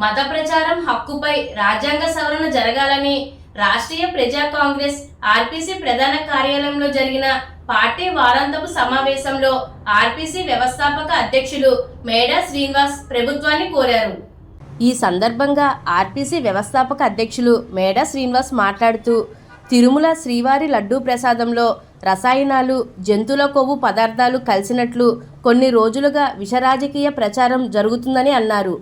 మత ప్రచారం హక్కుపై రాజ్యాంగ సవరణ జరగాలని రాష్ట్రీయ ప్రజా కాంగ్రెస్ ఆర్పీసీ ప్రధాన కార్యాలయంలో జరిగిన పార్టీ వారాంతపు సమావేశంలో ఆర్పీసీ వ్యవస్థాపక అధ్యక్షులు మేడా శ్రీనివాస్ ప్రభుత్వాన్ని కోరారు. ఈ సందర్భంగా ఆర్పీసీ వ్యవస్థాపక అధ్యక్షులు మేడా శ్రీనివాస్ మాట్లాడుతూ, తిరుమల శ్రీవారి లడ్డూ ప్రసాదంలో రసాయనాలు, జంతువుల కొవ్వు పదార్థాలు కలిసినట్లు కొన్ని రోజులుగా విషరాజకీయ ప్రచారం జరుగుతుందని అన్నారు.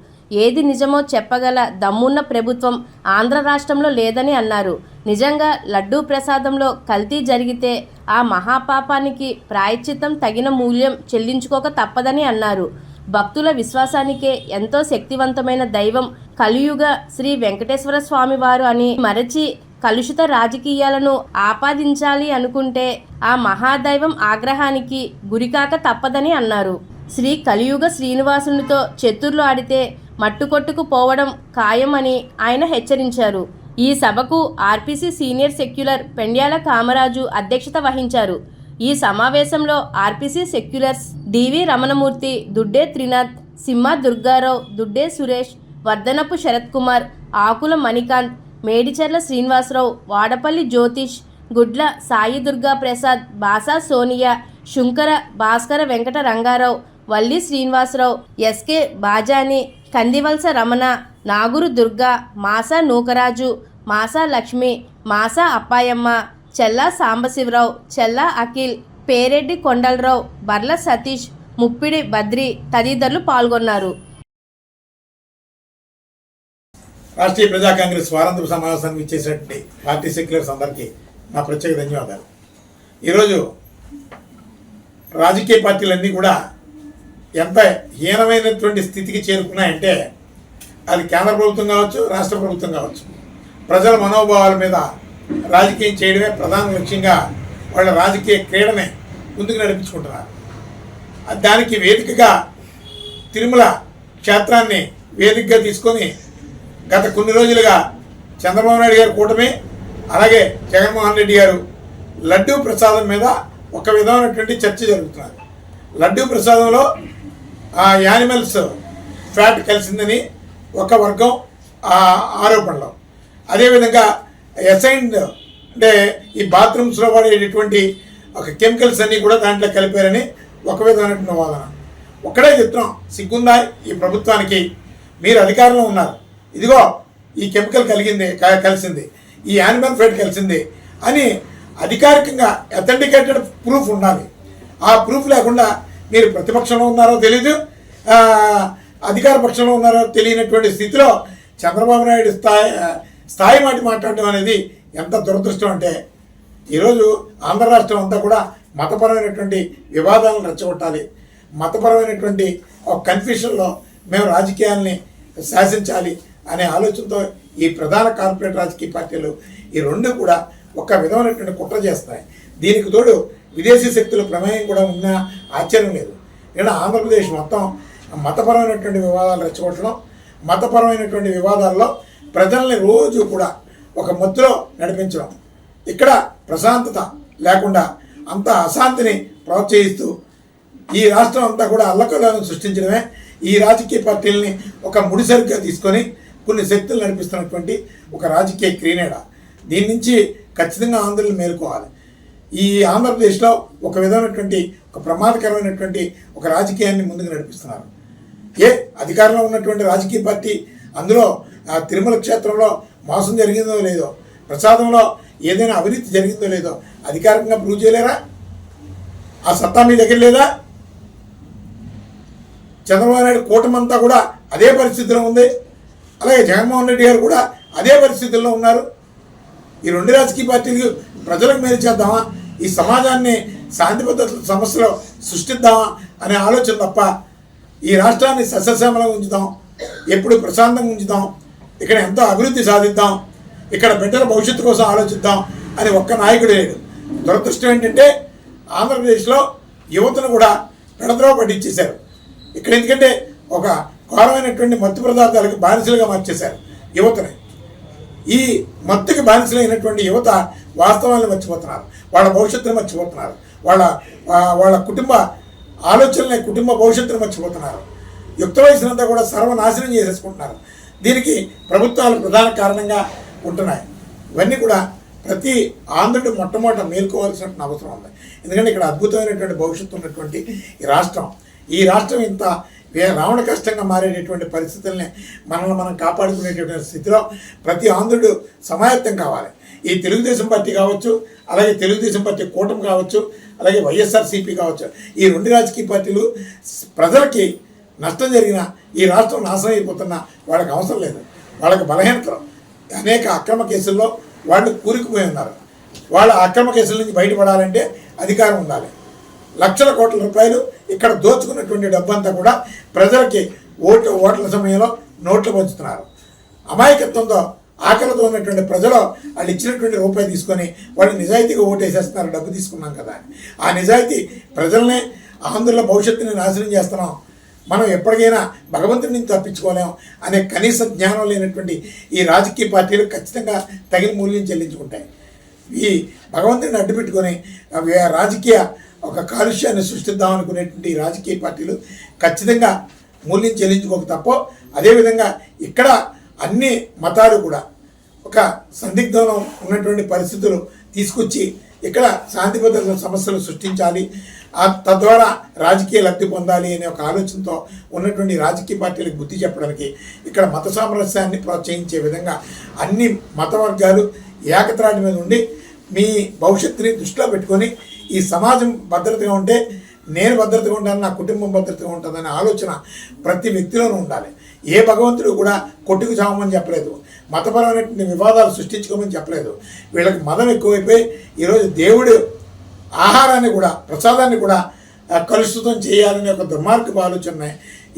ఏది నిజమో చెప్పగల దమ్మున్న ప్రభుత్వం ఆంధ్ర రాష్ట్రంలో లేదని అన్నారు. నిజంగా లడ్డూ ప్రసాదంలో కల్తీ జరిగితే ఆ మహాపాపానికి ప్రాయశ్చిత్తం తగిన మూల్యం చెల్లించుకోక తప్పదని అన్నారు. భక్తుల విశ్వాసానికే ఎంతో శక్తివంతమైన దైవం కలియుగ శ్రీ వెంకటేశ్వర స్వామి వారు అని మరచి కలుషిత రాజకీయాలను ఆపాదించాలి అనుకుంటే ఆ మహాదైవం ఆగ్రహానికి గురికాక తప్పదని అన్నారు. శ్రీ కలియుగ శ్రీనివాసునితో చతుర్లు ఆడితే మట్టుకొట్టుకు పోవడం ఖాయమని ఆయన హెచ్చరించారు. ఈ సభకు RPC senior secular Pendyala Kamaraju అధ్యక్షత వహించారు. ఈ సమావేశంలో ఆర్పీసీ సెక్యులర్స్ డివి రమణమూర్తి, దుడ్డే త్రినాథ్, సింహ దుర్గారావు, దుడ్డే సురేష్, వర్ధనపు శరత్ కుమార్, ఆకుల మణికాంత్, మేడిచెర్ల శ్రీనివాసరావు, వాడపల్లి జ్యోతిష్, గుడ్ల సాయి దుర్గా ప్రసాద్, బాసా సోనియా, శుంకర భాస్కర వెంకట రంగారావు, వల్లి శ్రీనివాసరావు, ఎస్కే బాజాని, కందివలస రమణ, నాగురు దుర్గా, మాసా నూకరాజు, మాసా లక్ష్మి, మాసా అప్పాయమ్మ, చెల్లా సాంబశివరావు, చెల్లా అఖిల్, పేరెడ్డి కొండలరావు, బర్ల సతీష్, ముప్పిడి బద్రి తదితరులు పాల్గొన్నారు. రాష్ట్రీయ ప్రజా కాంగ్రెస్ వారాంతపు సమావేశానికి ఇచ్చేసినటువంటి పార్టీ సెక్యులర్స్ అందరికీ నా ప్రత్యేక ధన్యవాదాలు. ఈరోజు రాజకీయ పార్టీలన్నీ కూడా ఎంత హీనమైనటువంటి స్థితికి చేరుకున్నాయంటే అది కేంద్ర ప్రభుత్వం కావచ్చు, రాష్ట్ర ప్రభుత్వం కావచ్చు, ప్రజల మనోభావాల మీద రాజకీయం చేయడమే ప్రధాన లక్ష్యంగా వాళ్ళ రాజకీయ క్రీడనే ముందుకు నడిపించుకుంటున్నారు. దానికి వేదికగా తిరుమల క్షేత్రాన్ని వేదికగా తీసుకొని గత కొన్ని రోజులుగా చంద్రబాబు నాయుడు గారు కూటమి, అలాగే జగన్మోహన్ రెడ్డి గారు లడ్డూ ప్రసాదం మీద ఒక విధమైనటువంటి చర్చ జరుగుతున్నారు. లడ్డూ ప్రసాదంలో యానిమల్స్ ఫ్యాట్ కలిసిందని ఒక వర్గం ఆరోపణలు, అదేవిధంగా ఎసైన్డ్ అంటే ఈ బాత్రూమ్స్లో వాడేటటువంటి ఒక కెమికల్స్ అన్నీ కూడా దాంట్లో కలిపారని ఒక విధమైనటువంటి వాదన. ఒక్కడే చెప్తున్నాం, సిగ్గుందా ఈ ప్రభుత్వానికి? మీరు అధికారంలో ఉన్నారు, ఇదిగో ఈ కెమికల్ కలిసింది, ఈ యానిమల్ ఫ్యాట్ కలిసింది అని అధికారికంగా అథెంటికేటెడ్ ప్రూఫ్ ఉండాలి. ఆ ప్రూఫ్ లేకుండా మీరు ప్రతిపక్షంలో ఉన్నారో తెలీదు, అధికార పక్షంలో ఉన్నారో తెలియనటువంటి స్థితిలో చంద్రబాబు నాయుడు స్థాయి మాట్లాడడం అనేది ఎంత దురదృష్టం అంటే, ఈరోజు ఆంధ్ర రాష్ట్రం అంతా కూడా మతపరమైనటువంటి వివాదాలను రెచ్చగొట్టాలి, మతపరమైనటువంటి ఒక కన్ఫ్యూషన్లో మేము రాజకీయాల్ని శాసించాలి అనే ఆలోచనతో ఈ ప్రధాన కార్పొరేట్ రాజకీయ పార్టీలు ఈ రెండు కూడా ఒక విధమైనటువంటి కుట్ర చేస్తాయి. దీనికి తోడు విదేశీ శక్తుల ప్రమేయం కూడా ఉన్న ఆశ్చర్యం లేదు. ఇక్కడ ఆంధ్రప్రదేశ్ మొత్తం మతపరమైనటువంటి వివాదాలు రెచ్చగొట్టడం, మతపరమైనటువంటి వివాదాల్లో ప్రజల్ని రోజు కూడా ఒక మత్తులో నడిపించడం, ఇక్కడ ప్రశాంతత లేకుండా అంత అశాంతిని ప్రోత్సహిస్తూ ఈ రాష్ట్రం అంతా కూడా అల్లకల్లోలను సృష్టించడమే ఈ రాజకీయ పార్టీలని ఒక ముడిసరిగ్గా తీసుకొని కొన్ని శక్తులు నడిపిస్తున్నటువంటి ఒక రాజకీయ క్రీనేడ. దీని నుంచి ఖచ్చితంగా ఆంధ్రులను మేలుకోవాలి. ఈ ఆంధ్రప్రదేశ్లో ఒక విధమైనటువంటి ఒక ప్రమాదకరమైనటువంటి ఒక రాజకీయాన్ని ముందుకు నడిపిస్తున్నారు. అధికారంలో ఉన్నటువంటి రాజకీయ పార్టీ అందులో తిరుమల క్షేత్రంలో మోసం జరిగిందో లేదో, ప్రసాదంలో ఏదైనా అవినీతి జరిగిందో లేదో అధికారికంగా ప్రూవ్ చేయలేరా? ఆ సత్తా మీ దగ్గర లేదా? చంద్రబాబు నాయుడు కూటమంతా కూడా అదే పరిస్థితిలో ఉంది, అలాగే జగన్మోహన్ రెడ్డి గారు కూడా అదే పరిస్థితుల్లో ఉన్నారు. ఈ రెండు రాజకీయ పార్టీలు ప్రజలకు మేలు చేద్దామా, ఈ సమాజాన్ని శాంతి భద్రతల సమస్యలు సృష్టిద్దామా అనే ఆలోచన తప్ప ఈ రాష్ట్రాన్ని సస్యశ్యామలంగా ఉంచుదాం, ఎప్పుడు ప్రశాంతంగా ఉంచుదాం, ఇక్కడ ఎంతో అభివృద్ధి సాధిద్దాం, ఇక్కడ బిడ్డల భవిష్యత్తు కోసం ఆలోచిద్దాం అని ఒక్క నాయకుడు లేడు. దురదృష్టం ఏంటంటే ఆంధ్రప్రదేశ్లో యువతను కూడా పెడద్రోవ పట్టించేశారు. ఇక్కడ ఎందుకంటే ఒక ఘోరమైనటువంటి మత్తు పదార్థాలకు బానిసలుగా మార్చేశారు యువతని. ఈ మత్తుకి బానిసలైనటువంటి యువత వాస్తవాలను మర్చిపోతున్నారు, వాళ్ళ భవిష్యత్తును మర్చిపోతున్నారు, వాళ్ళ కుటుంబ ఆలోచనల్ని, కుటుంబ భవిష్యత్తును మర్చిపోతున్నారు. యుక్త వయసునంతా కూడా సర్వనాశనం చేసేసుకుంటున్నారు. దీనికి ప్రభుత్వాలు ప్రధాన కారణంగా ఉంటున్నాయి. ఇవన్నీ కూడా ప్రతి ఆంధ్రుడు మొట్టమొదట మేల్కోవాల్సిన అవసరం ఉంది. ఎందుకంటే ఇక్కడ అద్భుతమైనటువంటి భవిష్యత్తు ఉన్నటువంటి ఈ రాష్ట్రం ఇంత రావణ కష్టంగా మారేటటువంటి పరిస్థితుల్ని మనల్ని మనం కాపాడుకునేటటువంటి స్థితిలో ప్రతి ఆంధ్రుడు సమాయత్తం కావాలి. ఈ తెలుగుదేశం పార్టీ కావచ్చు, అలాగే తెలుగుదేశం పార్టీ కూటమి కావచ్చు, అలాగే వైఎస్ఆర్సీపీ కావచ్చు, ఈ రెండు రాజకీయ పార్టీలు ప్రజలకి నష్టం జరిగిన ఈ రాష్ట్రం నాశనం అయిపోతున్నా వాళ్ళకి అవసరం లేదు. వాళ్ళకి బలహీనతలు అనేక అక్రమ కేసుల్లో వాళ్ళు కూరుకుపోయి ఉన్నారు. వాళ్ళ అక్రమ కేసుల నుంచి బయటపడాలంటే అధికారం ఉండాలి. లక్షల కోట్ల రూపాయలు ఇక్కడ దోచుకున్నటువంటి డబ్బంతా కూడా ప్రజలకి ఓట్ల సమయంలో నోట్లు పంచుతున్నారు. అమాయకత్వంతో ఆకలితో ఉన్నటువంటి ప్రజలు వాళ్ళు ఇచ్చినటువంటి రూపాయి తీసుకొని వాళ్ళు నిజాయితీగా ఓటేసేస్తున్నారు, డబ్బు తీసుకున్నాం కదా అని. ఆ నిజాయితీ ప్రజలనే ఆంధ్రుల భవిష్యత్తుని నాశనం చేస్తున్నాం, మనం ఎప్పటికైనా భగవంతుడి నుంచి తప్పించుకోలేం అనే కనీస జ్ఞానం లేనటువంటి ఈ రాజకీయ పార్టీలు ఖచ్చితంగా తగిన మూల్యం చెల్లించుకుంటాయి. ఈ భగవంతుడిని అడ్డుపెట్టుకొని రాజకీయ ఒక కాలుష్యాన్ని సృష్టిద్దాం అనుకునేటువంటి రాజకీయ పార్టీలు ఖచ్చితంగా మూల్యం చెల్లించుకోక తప్ప. అదేవిధంగా ఇక్కడ అన్ని మతాలు కూడా ఒక సందిగ్ధంలో ఉన్నటువంటి పరిస్థితులు తీసుకొచ్చి ఇక్కడ శాంతి భద్రతల సమస్యలు సృష్టించాలి, తద్వారా రాజకీయ లబ్ధి పొందాలి అనే ఒక ఆలోచనతో ఉన్నటువంటి రాజకీయ పార్టీలకు బుద్ధి చెప్పడానికి ఇక్కడ మత సామరస్యాన్ని ప్రోత్సహించే విధంగా అన్ని మత వర్గాలు ఏకత్రాటి మీద ఉండి మీ భవిష్యత్తుని దృష్టిలో పెట్టుకొని ఈ సమాజం భద్రతగా ఉంటే నేను భద్రతగా ఉంటాను, నా కుటుంబం భద్రతగా ఉంటుందనే ఆలోచన ప్రతి వ్యక్తిలోనూ ఉండాలి. ఏ భగవంతుడు కూడా కొట్టుకు చావమని చెప్పలేదు, మతపరమైనటువంటి వివాదాలు సృష్టించుకోమని చెప్పలేదు. వీళ్ళకి మదం ఎక్కువైపోయి ఈరోజు దేవుడు ఆహారాన్ని కూడా ప్రసాదాన్ని కూడా కలుషితం చేయాలనే ఒక దుర్మార్గపు ఆలోచన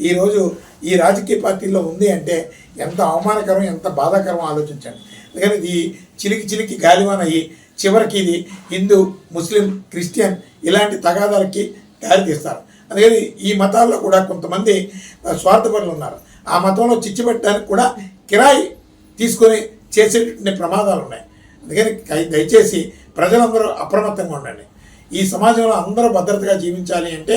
ఈరోజు ఈ రాజకీయ పార్టీల్లో ఉంది అంటే ఎంత అవమానకరం, ఎంత బాధాకరం ఆలోచించండి. అందుకని ఇది చిలికి గాలివాన అయ్యి చివరికి ఇది హిందూ, ముస్లిం, క్రిస్టియన్ ఇలాంటి తగాదాలకి దారితీస్తారు. అందుకని ఈ మతాల్లో కూడా కొంతమంది స్వార్థపరులు ఉన్నారు. ఆ మతంలో చిచ్చు పెట్టడానికి కూడా కిరాయి తీసుకొని చేసేటువంటి ప్రమాదాలు ఉన్నాయి. అందుకని దయచేసి ప్రజలందరూ అప్రమత్తంగా ఉండండి. ఈ సమాజంలో అందరూ భద్రతగా జీవించాలి అంటే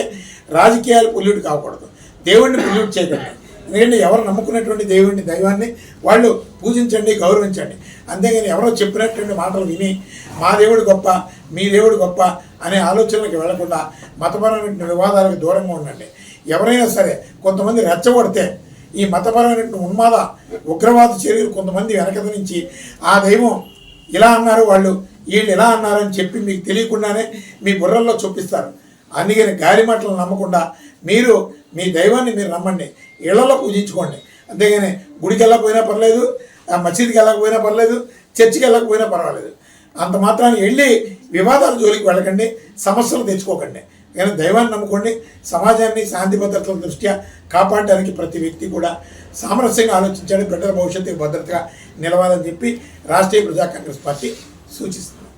రాజకీయాలు పొల్యూట్ కాకూడదు, దేవుడిని పొల్యూట్ చేయకండి. ఎందుకంటే ఎవరు నమ్ముకున్నటువంటి దైవాన్ని వాళ్ళు పూజించండి, గౌరవించండి. అంతేగాని ఎవరో చెప్పినటువంటి మాటలు విని మా దేవుడు గొప్ప, మీ దేవుడు గొప్ప అనే ఆలోచనలకు వెళ్లకుండా మతపరమైన వివాదాలకు దూరంగా ఉండండి. ఎవరైనా సరే కొంతమంది రెచ్చగొడితే ఈ మతపరమైన ఉన్మాద ఉగ్రవాద చర్యలు కొంతమంది వెనకద నుంచి ఆ దైవం ఇలా అన్నారు, వీళ్ళు ఇలా అన్నారని చెప్పి మీకు తెలియకుండానే మీ బుర్రల్లో చూపిస్తారు. అందుకని గాలి మాటలు నమ్మకుండా మీరు మీ దైవాన్ని మీరు నమ్మండి, ఇళ్లలో పూజించుకోండి. అంతేగాని గుడికి వెళ్ళకపోయినా పర్లేదు, మసీదుకి వెళ్ళకపోయినా పర్లేదు, చర్చికి వెళ్ళకపోయినా పర్వాలేదు. అంత మాత్రాన్ని వెళ్ళి వివాదాల జోలికి వెళ్ళకండి, సమస్యలు తెచ్చుకోకండి. కానీ దైవాన్ని నమ్ముకోండి. సమాజాన్ని శాంతి భద్రతల దృష్ట్యా కాపాడడానికి ప్రతి వ్యక్తి కూడా సామరస్యంగా ఆలోచించాలి, బిడ్డల భవిష్యత్తుకు భద్రతగా నిలవాలని చెప్పి రాష్ట్రీయ ప్రజా కాంగ్రెస్ పార్టీ సూచిస్తుంది.